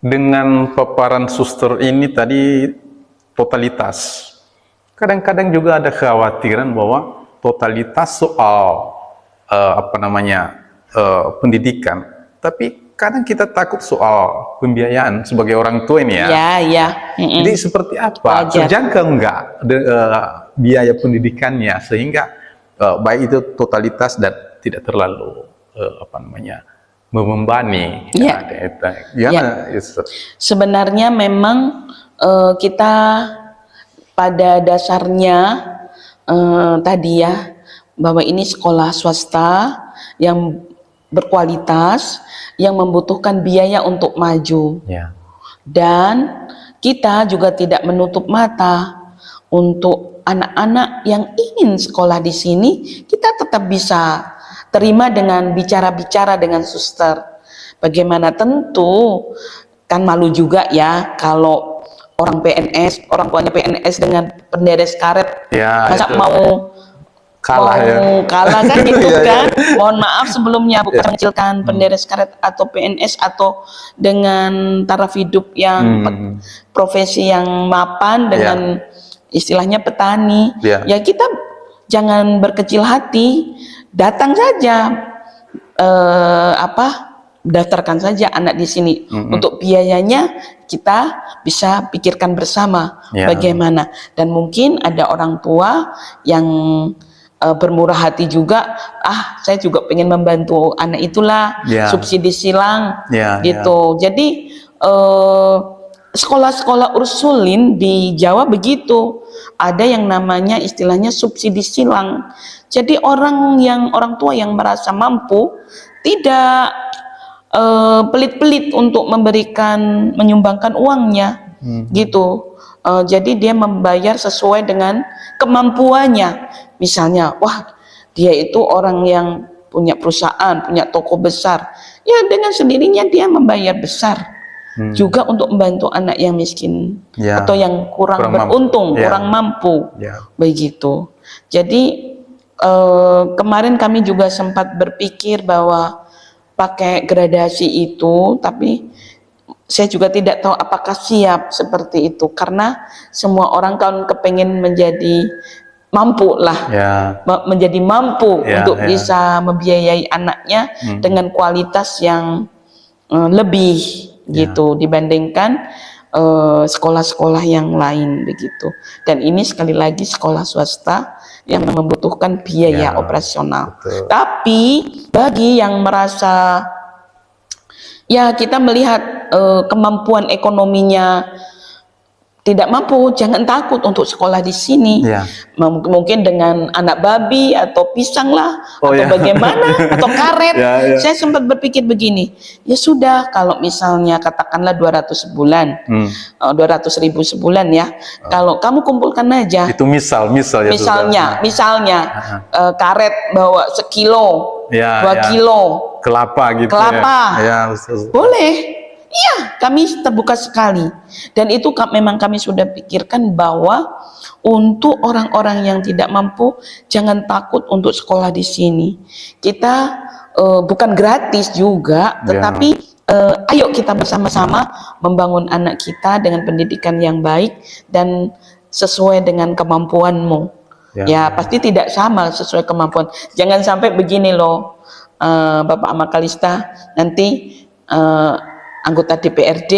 Dengan paparan suster ini tadi totalitas. Kadang-kadang juga ada kekhawatiran bahwa totalitas soal pendidikan, tapi kadang kita takut soal pembiayaan sebagai orang tua ini ya. Ya. Jadi seperti apa? Wajar. Terjangkau enggak biaya pendidikannya sehingga baik itu totalitas dan tidak terlalu membebani. Ya. Sebenarnya memang kita pada dasarnya tadi ya, bahwa ini sekolah swasta yang berkualitas, yang membutuhkan biaya untuk maju. Ya. Dan kita juga tidak menutup mata untuk anak-anak yang ingin sekolah di sini, kita tetap bisa terima dengan bicara-bicara dengan suster. Bagaimana, tentu kan malu juga ya kalau orang PNS, orang tuanya PNS dengan penderes karet, ya, masa itu mau kalah kalah kan gitu kan. Mohon maaf sebelumnya, bukan mengecilkan penderes karet atau PNS atau dengan taraf hidup yang profesi yang mapan dengan istilahnya petani. Ya kita jangan berkecil hati, datang saja, daftarkan saja anak di sini. Untuk biayanya kita bisa pikirkan bersama bagaimana. Dan mungkin ada orang tua yang bermurah hati juga, saya juga pengen membantu anak itulah, subsidi silang gitu. Jadi sekolah-sekolah Ursulin di Jawa begitu, ada yang namanya istilahnya subsidi silang. Jadi orang tua yang merasa mampu tidak pelit-pelit untuk menyumbangkan uangnya gitu. Jadi dia membayar sesuai dengan kemampuannya. Misalnya, dia itu orang yang punya perusahaan, punya toko besar, ya dengan sendirinya dia membayar besar juga untuk membantu anak yang miskin atau yang kurang beruntung, kurang mampu, begitu. Jadi kemarin kami juga sempat berpikir bahwa pakai gradasi itu, tapi saya juga tidak tahu apakah siap seperti itu, karena semua orang kan kepengen menjadi mampu lah, menjadi mampu untuk bisa membiayai anaknya dengan kualitas yang lebih gitu dibandingkan sekolah-sekolah yang lain begitu. Dan ini sekali lagi sekolah swasta yang membutuhkan biaya operasional. Betul. Tapi bagi yang merasa kita melihat kemampuan ekonominya tidak mampu, jangan takut untuk sekolah di sini. Mungkin dengan anak babi atau pisang lah, atau bagaimana, atau karet. Saya sempat berpikir begini, ya sudah, kalau misalnya katakanlah 200 sebulan, 200.000 sebulan ya, kalau kamu kumpulkan aja. Itu misalnya karet bawa sekilo, 2 kilo, kelapa gitu. Boleh. Iya, kami terbuka sekali. Dan itu memang kami sudah pikirkan bahwa untuk orang-orang yang tidak mampu, jangan takut untuk sekolah di sini. Kita bukan gratis juga, tetapi ayo kita bersama-sama membangun anak kita dengan pendidikan yang baik dan sesuai dengan kemampuanmu. Pasti tidak sama sesuai kemampuan. Jangan sampai begini loh, Bapak Ahmad Kalista, nanti anggota DPRD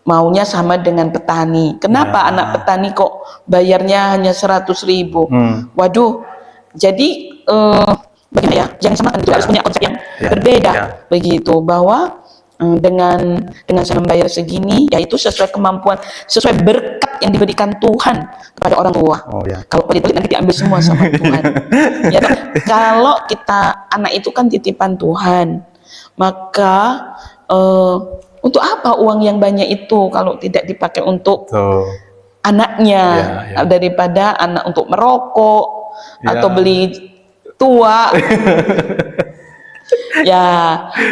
maunya sama dengan petani. Kenapa anak petani kok bayarnya hanya 100.000? Waduh, jadi bagaimana ya? Jangan samakan, itu harus punya konsep yang berbeda. Begitu, bahwa dengan saya membayar segini, yaitu sesuai kemampuan, sesuai berkat yang diberikan Tuhan kepada orang tua. Kalau pelit-pelit nanti diambil semua sama Tuhan. Kalau kita, anak itu kan titipan Tuhan, maka untuk apa uang yang banyak itu kalau tidak dipakai untuk anaknya, daripada anak untuk merokok atau beli tua.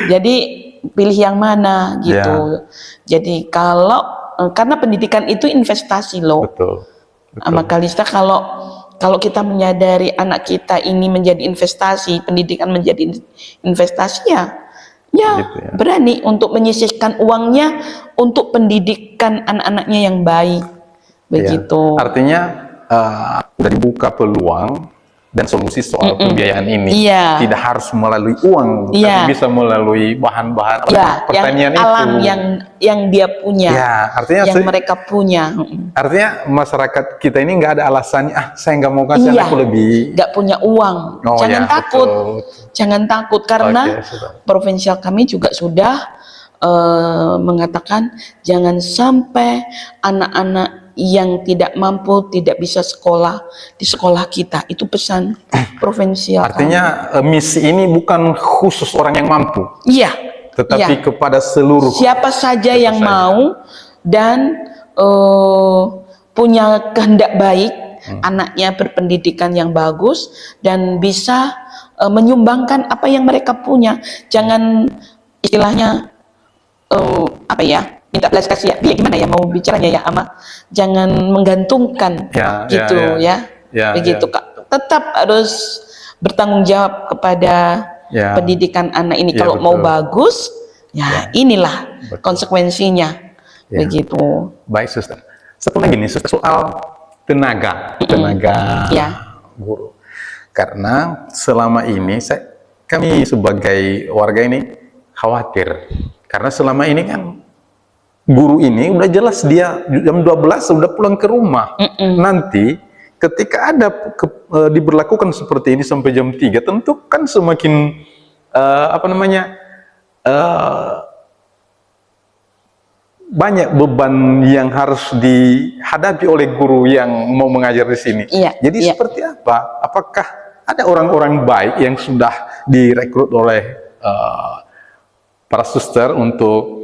Jadi pilih yang mana gitu. Jadi karena pendidikan itu investasi loh. Betul. Ahmad Kalista, kalau kita menyadari anak kita ini menjadi investasi, pendidikan menjadi investasi, Ya, gitu ya. berani untuk menyisihkan uangnya untuk pendidikan anak-anaknya yang baik. Begitu. Artinya udah dibuka peluang dan solusi soal pembiayaan ini. Iya. Tidak harus melalui uang, Iya. tapi bisa melalui bahan-bahan Ya, pertanian yang alam itu. yang dia punya, Ya, artinya yang mereka punya. artinya masyarakat kita ini nggak ada alasannya, saya nggak mau kasih Iya, anakku lebih. nggak punya uang. Oh, Jangan ya, takut, betul. jangan takut karena Oke, sudah. provinsial kami juga sudah mengatakan jangan sampai anak-anak yang tidak mampu tidak bisa sekolah di sekolah kita. Itu pesan provinsial. Artinya misi ini bukan khusus orang yang mampu, Iya, tetapi iya. kepada seluruh. Siapa saja Siapa yang saja. mau dan punya kehendak baik, anaknya berpendidikan yang bagus dan bisa menyumbangkan apa yang mereka punya. Jangan istilahnya apa ya, minta belas kasih ya, gimana ya mau bicaranya ya, ama jangan menggantungkan Ya, gitu ya, begitu Kak. Tetap harus bertanggung jawab kepada Ya. pendidikan anak ini. Ya, Kalau mau betul. bagus, ya inilah Betul. konsekuensinya, Ya. begitu. Baik, Suster. Satu lagi nih, Suster, soal tenaga Ya. guru. Karena selama ini kami sebagai warga ini khawatir. Karena selama ini kan guru ini udah jelas dia jam 12 sudah pulang ke rumah. Nanti ketika ada diberlakukan seperti ini sampai jam 3, tentu kan semakin banyak beban yang harus dihadapi oleh guru yang mau mengajar di sini. Iya, Jadi iya. seperti apa? Apakah ada orang-orang baik yang sudah direkrut oleh para suster untuk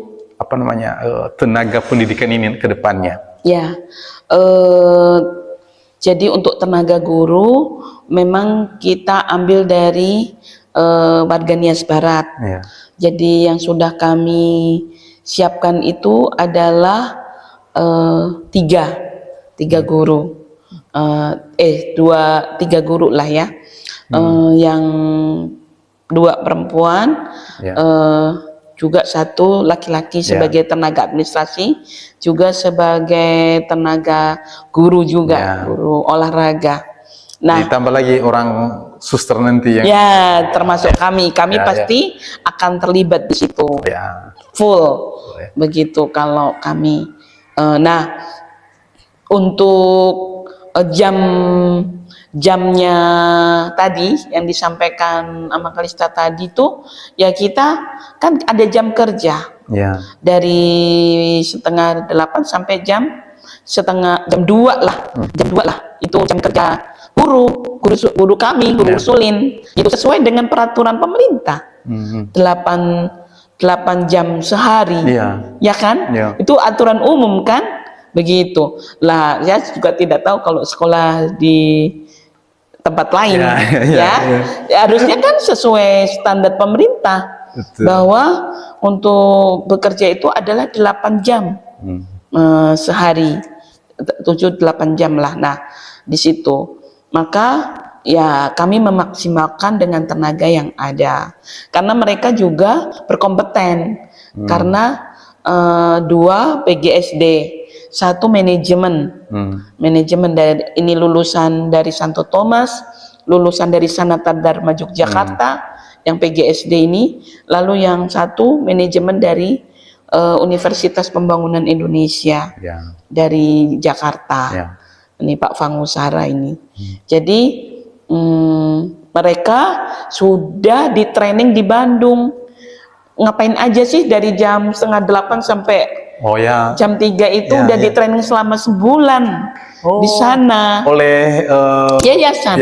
tenaga pendidikan ini ke depannya? Ya, jadi untuk tenaga guru memang kita ambil dari warga Nias Barat. Ya. Jadi yang sudah kami siapkan itu adalah tiga guru, tiga guru lah ya, yang 2 perempuan. Ya. Juga 1 laki-laki sebagai tenaga administrasi, juga sebagai tenaga guru juga, guru olahraga. Nah, ditambah lagi orang suster nanti yang ya termasuk kami Ya, pasti akan terlibat di situ, full, begitu kalau kami. Nah, untuk jamnya tadi yang disampaikan sama Kalista tadi tuh, ya kita kan ada jam kerja dari setengah 8 sampai jam 2 lah, itu jam kerja guru kami, guru usulin, itu sesuai dengan peraturan pemerintah. 8 jam sehari, ya kan? Itu aturan umum kan? Begitu lah. Saya juga tidak tahu kalau sekolah di tempat lain, harusnya kan sesuai standar pemerintah. Betul. Bahwa untuk bekerja itu adalah 8 jam sehari, 7-8 jam lah. Nah, di situ maka ya kami memaksimalkan dengan tenaga yang ada, karena mereka juga berkompeten. Karena 2 PGSD, 1 manajemen. Manajemen dari ini lulusan dari Santo Thomas, lulusan dari Sanata Dharma Yogyakarta, yang PGSD ini, lalu yang 1 manajemen dari Universitas Pembangunan Indonesia dari Jakarta. Ini Pak Fangusara ini. Jadi mereka sudah di training di Bandung. Ngapain aja sih dari jam 7:30 sampai jam 3 itu udah di training selama sebulan di sana oleh yayasan.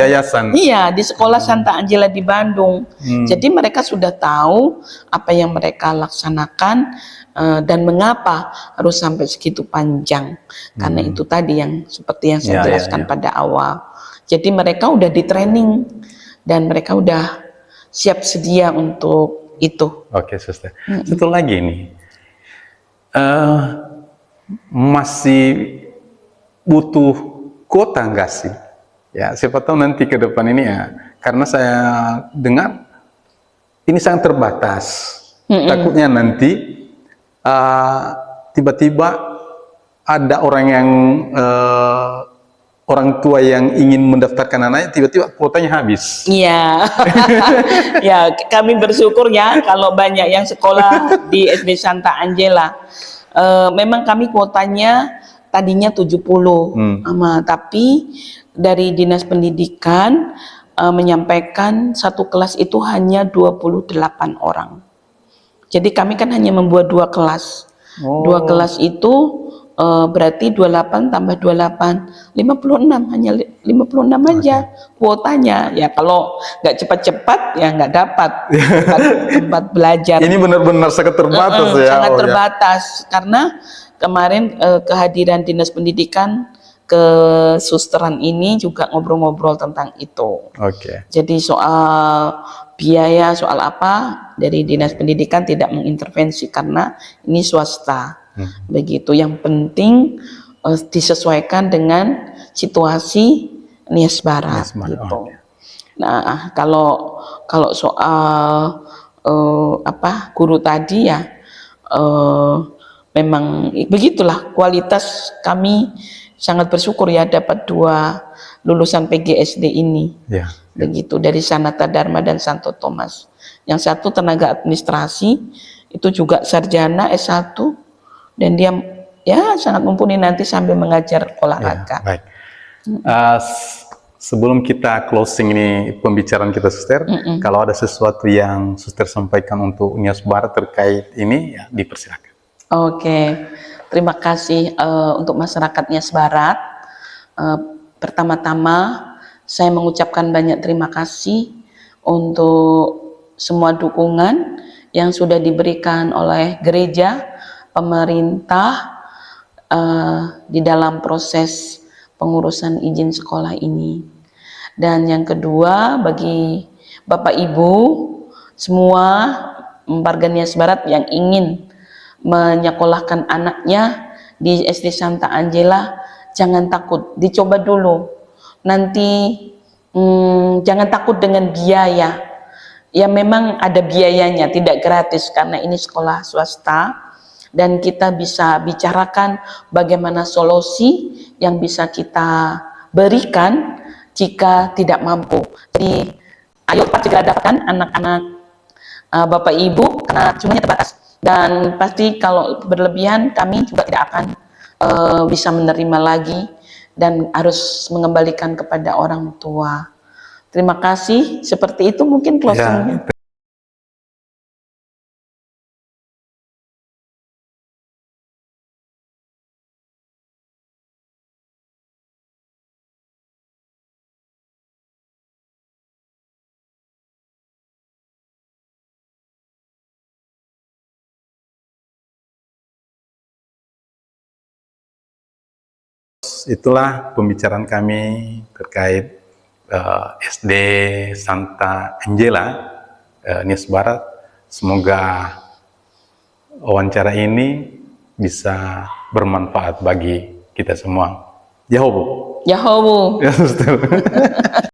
Iya, di Sekolah Santa Angela di Bandung. Jadi mereka sudah tahu apa yang mereka laksanakan dan mengapa harus sampai segitu panjang. Karena itu tadi yang seperti yang saya jelaskan pada awal. Jadi mereka udah di training dan mereka udah siap sedia untuk itu. Oke, Suster. Satu lagi nih, masih butuh kuota nggak sih? Ya, siapa tahu nanti ke depan ini ya, karena saya dengar ini sangat terbatas. Takutnya nanti tiba-tiba ada orang yang orang tua yang ingin mendaftarkan anaknya, tiba-tiba kuotanya habis. Iya, ya kami bersyukur ya kalau banyak yang sekolah di SD Santa Angela. Memang kami kuotanya tadinya 70, tapi dari Dinas Pendidikan menyampaikan satu kelas itu hanya 28 orang. Jadi kami kan hanya membuat 2 kelas. 2 kelas itu berarti 28 tambah 28 56, hanya 56 aja kuotanya. Ya kalau nggak cepat-cepat ya nggak dapat tempat belajar. Ini benar-benar sangat terbatas ya. Sangat terbatas karena kemarin kehadiran Dinas Pendidikan ke susteran ini juga ngobrol-ngobrol tentang itu. Jadi soal biaya, soal apa dari Dinas Pendidikan tidak mengintervensi karena ini swasta. Begitu, yang penting disesuaikan dengan situasi Nias Barat gitu. Nah, kalau soal guru tadi ya memang begitulah, kualitas kami sangat bersyukur ya dapat 2 lulusan PGSD ini. Begitu, dari Sanata Dharma dan Santo Thomas. Yang satu tenaga administrasi, itu juga sarjana S1, dan dia ya sangat mumpuni nanti sambil mengajar olahraga. Baik. Sebelum kita closing ini pembicaraan kita, Suster, kalau ada sesuatu yang Suster sampaikan untuk Nias Barat terkait ini, ya dipersilakan. Oke, terima kasih untuk masyarakat Nias Barat. Pertama-tama saya mengucapkan banyak terima kasih untuk semua dukungan yang sudah diberikan oleh gereja, pemerintah di dalam proses pengurusan izin sekolah ini. Dan yang kedua, bagi Bapak Ibu semua warga Nias Barat yang ingin menyekolahkan anaknya di SD Santa Angela, jangan takut, dicoba dulu. Nanti jangan takut dengan biaya. Ya memang ada biayanya, tidak gratis karena ini sekolah swasta. Dan kita bisa bicarakan bagaimana solusi yang bisa kita berikan jika tidak mampu. Jadi ayo segera dapatkan anak-anak Bapak Ibu karena jumlahnya terbatas. Dan pasti kalau berlebihan kami juga tidak akan bisa menerima lagi dan harus mengembalikan kepada orang tua. Terima kasih, seperti itu mungkin closingnya. Itulah pembicaraan kami terkait SD Santa Angela, Nias Barat. Semoga wawancara ini bisa bermanfaat bagi kita semua. Yahobu. Yahobu. Ya,